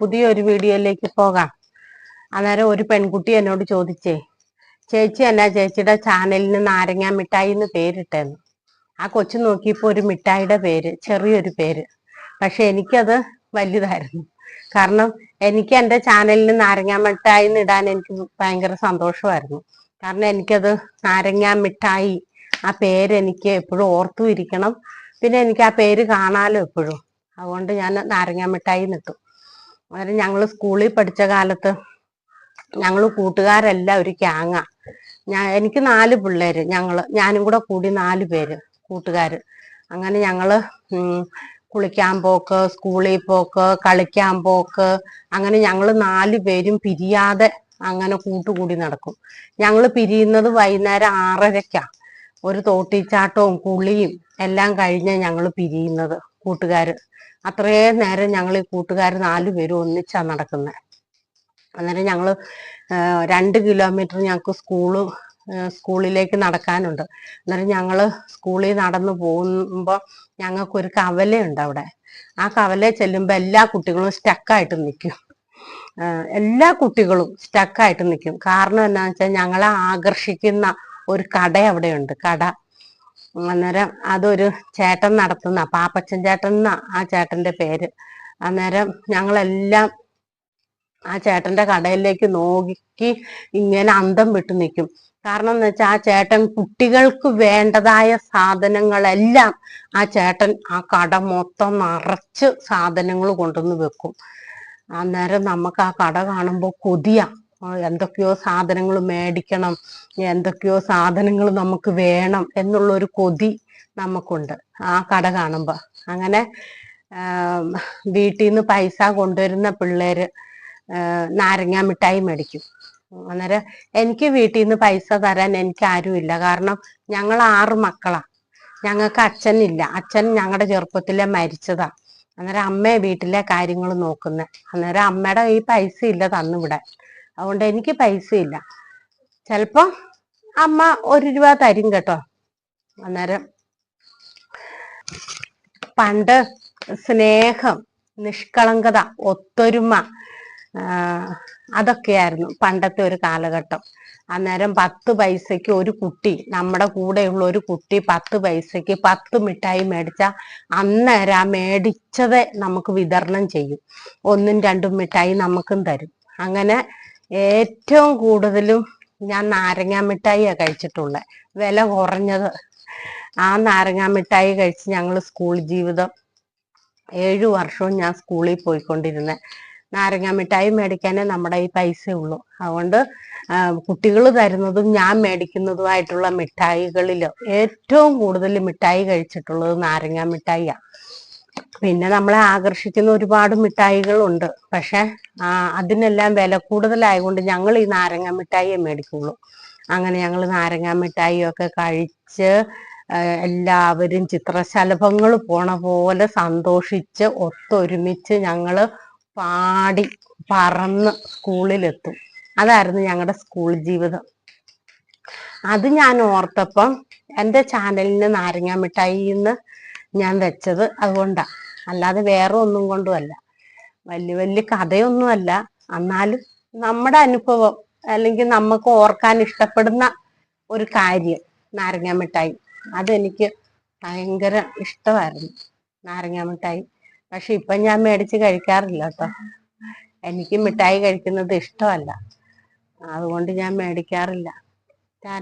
പുതിയൊരു വീഡിയോയിലേക്ക് പോകാം. അന്നേരം ഒരു പെൺകുട്ടി എന്നോട് ചോദിച്ചേ, ചേച്ചി എന്നാ ചേച്ചിയുടെ ചാനലിന് നാരങ്ങ മിഠായി എന്ന് പേരിട്ടെന്ന്. ആ കൊച്ചു നോക്കിയപ്പോ ഒരു മിഠായിയുടെ പേര്, ചെറിയൊരു പേര്. പക്ഷെ എനിക്കത് വലുതായിരുന്നു. കാരണം എനിക്ക് എൻ്റെ ചാനലിന് നാരങ്ങ മിഠായി എന്ന് ഇടാൻ എനിക്ക് ഭയങ്കര സന്തോഷമായിരുന്നു. കാരണം എനിക്കത് നാരങ്ങ മിഠായി ആ പേര് എനിക്ക് എപ്പോഴും ഓർത്തു ഇരിക്കണം. പിന്നെ എനിക്ക് ആ പേര് കാണാലോ എപ്പോഴും. അതുകൊണ്ട് ഞാൻ നാരങ്ങ മിഠായി നിട്ടു. അന്നേരം ഞങ്ങൾ സ്കൂളിൽ പഠിച്ച കാലത്ത് ഞങ്ങൾ കൂട്ടുകാരെല്ലാം ഒരു ക്യാങ്ങ. എനിക്ക് 4 പിള്ളേര്, ഞാനും കൂടെ കൂടി 4 പേര് കൂട്ടുകാര്. അങ്ങനെ ഞങ്ങള് കുളിക്കാൻ പോക്ക്, സ്കൂളിൽ പോക്ക്, കളിക്കാൻ പോക്ക്, അങ്ങനെ ഞങ്ങള് 4 പേരും പിരിയാതെ അങ്ങനെ കൂട്ടുകൂടി നടക്കും. ഞങ്ങൾ പിരിയുന്നത് വൈകുന്നേരം 6:30. ഒരു തോട്ടിച്ചാട്ടവും കുളിയും എല്ലാം കഴിഞ്ഞ് ഞങ്ങൾ പിരിയുന്നത് കൂട്ടുകാര്. അത്രയും നേരം ഞങ്ങൾ ഈ കൂട്ടുകാർ 4 പേരും ഒന്നിച്ചാ നടക്കുന്നത്. അന്നേരം ഞങ്ങള് 2 കിലോമീറ്റർ ഞങ്ങൾക്ക് സ്കൂളിലേക്ക് നടക്കാനുണ്ട്. അന്നേരം ഞങ്ങള് സ്കൂളിൽ നടന്നു പോകുമ്പോ ഞങ്ങൾക്കൊരു കവലയുണ്ട് അവിടെ. ആ കവല ചെല്ലുമ്പോ എല്ലാ കുട്ടികളും സ്റ്റക്കായിട്ട് നിൽക്കും. എല്ലാ കുട്ടികളും സ്റ്റക്കായിട്ട് നിൽക്കും. കാരണം എന്താണെന്ന് വെച്ചാൽ ഞങ്ങളെ ആകർഷിക്കുന്ന ഒരു കട അവിടെയുണ്ട്, കട. അന്നേരം അതൊരു ചേട്ടൻ നടത്തുന്ന, പാപ്പച്ചൻ ചേട്ടൻ എന്നാ ആ ചേട്ടന്റെ പേര്. അന്നേരം ഞങ്ങളെല്ലാം ആ ചേട്ടന്റെ കടയിലേക്ക് നോക്കി ഇങ്ങനെ അന്തം വിട്ടു നിൽക്കും. കാരണം എന്ന് വെച്ചാൽ ആ ചേട്ടൻ കുട്ടികൾക്ക് വേണ്ടതായ സാധനങ്ങളെല്ലാം ആ ചേട്ടൻ ആ കട മൊത്തം നിറച്ച് സാധനങ്ങൾ കൊണ്ടുവന്ന് വെക്കും. അന്നേരം നമുക്ക് ആ കട കാണുമ്പോൾ കൊതിയാ, എന്തൊക്കെയോ സാധനങ്ങൾ മേടിക്കണം, എന്തൊക്കെയോ സാധനങ്ങൾ നമുക്ക് വേണം എന്നുള്ളൊരു കൊതി നമുക്കുണ്ട് ആ കട കാണുമ്പോൾ. അങ്ങനെ വീട്ടിൽ നിന്ന് പൈസ കൊണ്ടുവരുന്ന പിള്ളേര് നാരങ്ങ മിഠായി മേടിക്കും. അന്നേരം എനിക്ക് വീട്ടിൽ നിന്ന് പൈസ തരാൻ എനിക്ക് ആരുമില്ല. കാരണം ഞങ്ങൾ 6 മക്കളാ. ഞങ്ങൾക്ക് അച്ഛനില്ല. അച്ഛൻ ഞങ്ങളുടെ ചെറുപ്പത്തിലെ മരിച്ചതാ. അന്നേരം അമ്മയെ വീട്ടിലെ കാര്യങ്ങൾ നോക്കുന്നത്. അന്നേരം അമ്മയുടെ ഈ പൈസ ഇല്ല തന്നുവിടാൻ. അതുകൊണ്ട് എനിക്ക് പൈസ ഇല്ല. ചിലപ്പോ അമ്മ 1 രൂപ തരും കേട്ടോ. അന്നേരം പണ്ട് സ്നേഹം, നിഷ്കളങ്കത, ഒത്തൊരുമ, അതൊക്കെയായിരുന്നു പണ്ടത്തെ ഒരു കാലഘട്ടം. അന്നേരം 10 പൈസയ്ക്ക് ഒരു കുട്ടി, നമ്മുടെ കൂടെയുള്ള ഒരു കുട്ടി 10 പൈസയ്ക്ക് 10 മിഠായി മേടിച്ചാൽ അന്നേരം ആ മേടിച്ചത് നമുക്ക് വിതരണം ചെയ്യും. 1ഉം 2ഉം മിഠായി നമുക്കും തരും. അങ്ങനെ ഏറ്റവും കൂടുതലും ഞാൻ നാരങ്ങ മിഠായിയാണ് കഴിച്ചിട്ടുള്ളത്, വില കുറഞ്ഞത്. ആ നാരങ്ങ മിഠായി കഴിച്ച് ഞങ്ങൾ സ്കൂൾ ജീവിതം 7 വർഷവും ഞാൻ സ്കൂളിൽ പോയിക്കൊണ്ടിരുന്നത്. നാരങ്ങ മിഠായി മേടിക്കാനേ നമ്മുടെ ഈ പൈസ ഉള്ളൂ. അതുകൊണ്ട് കുട്ടികൾ തരുന്നതും ഞാൻ മേടിക്കുന്നതുമായിട്ടുള്ള മിഠായികളിൽ ഏറ്റവും കൂടുതൽ മിഠായി കഴിച്ചിട്ടുള്ളത് നാരങ്ങ മിഠായിയാണ്. പിന്നെ നമ്മളെ ആകർഷിക്കുന്ന ഒരുപാട് മിഠായികളുണ്ട്. പക്ഷെ അതിനെല്ലാം വില കൂടുതലായതുകൊണ്ട് ഞങ്ങൾ ഈ നാരങ്ങ മിഠായിയെ മേടിക്കുള്ളൂ. അങ്ങനെ ഞങ്ങൾ നാരങ്ങ മിഠായിയൊക്കെ കഴിച്ച് എല്ലാവരും ചിത്രശലഭങ്ങൾ പോണ പോലെ സന്തോഷിച്ച് ഒത്തൊരുമിച്ച് ഞങ്ങള് പാടി പറന്ന് സ്കൂളിലെത്തും. അതായിരുന്നു ഞങ്ങളുടെ സ്കൂൾ ജീവിതം. അത് ഞാൻ ഓർത്തപ്പം എൻ്റെ ചാനലിന് നാരങ്ങ മിഠായി എന്ന് ഞാൻ വെച്ചത് അതുകൊണ്ടാ, അല്ലാതെ വേറെ ഒന്നും കൊണ്ടുമല്ല. വലിയ കഥയൊന്നുമല്ല. എന്നാലും നമ്മുടെ അനുഭവം, അല്ലെങ്കിൽ നമുക്ക് ഓർക്കാൻ ഇഷ്ടപ്പെടുന്ന ഒരു കാര്യം നാരങ്ങ മിഠായി. അതെനിക്ക് ഭയങ്കര ഇഷ്ടമായിരുന്നു നാരങ്ങ മിഠായി. പക്ഷെ ഇപ്പം ഞാൻ മേടിച്ച് കഴിക്കാറില്ല കേട്ടോ. എനിക്ക് മിഠായി കഴിക്കുന്നത് ഇഷ്ടമല്ല, അതുകൊണ്ട് ഞാൻ മേടിക്കാറില്ല.